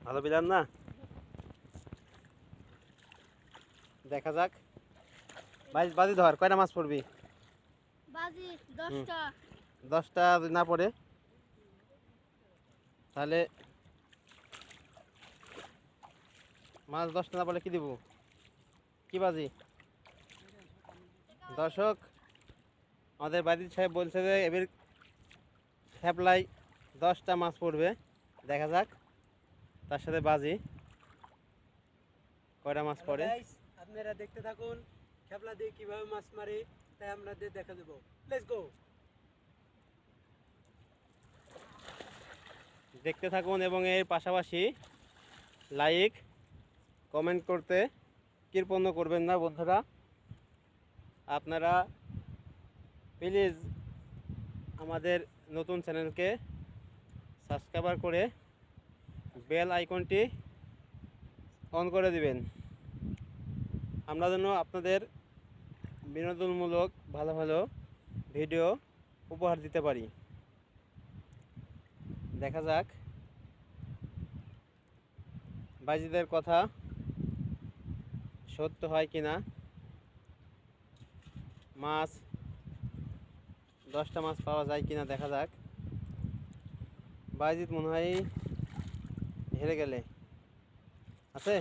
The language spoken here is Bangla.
ভালো বিড়াল না, দেখা যাক। বাজি ধর, কয়টা মাছ পড়বি? বাজি 10টা। 10টা যদি না পড়ে তাহলে মাছ 10টা না পড়লে কি দিব? কি বাজি? দর্শক, আমাদের বাড়ির সাহেব বলছে যে এবার খেপলাই 10টা মাছ পড়বে, দেখা যাক তার সাথে বাজি কয়টা মাছ পড়ে। আপনারা দেখতে থাকুন খেপলা দিয়ে কিভাবে মাছ মারে, তাই আপনাদের দেখা দেবো। Let's go. দেখতে থাকুন এবং এর পাশাপাশি লাইক কমেন্ট করতে কৃপণ করবেন না বন্ধুরা। আপনারা প্লিজ আমাদের নতুন চ্যানেলকে সাবস্ক্রাইব করে বেল আইকনটি অন করে দিবেন, আমরা যেন আপনাদের বিনোদনমূলক ভালো ভালো ভিডিও উপহার দিতে পারি। দেখা যাক বাজিদের কথা সত্য হয় কিনা। মাছ 10টা মাছ পাওয়া যায় কিনা দেখা যাক। বাজিদ মনে হয় হেরে গেলে আছে।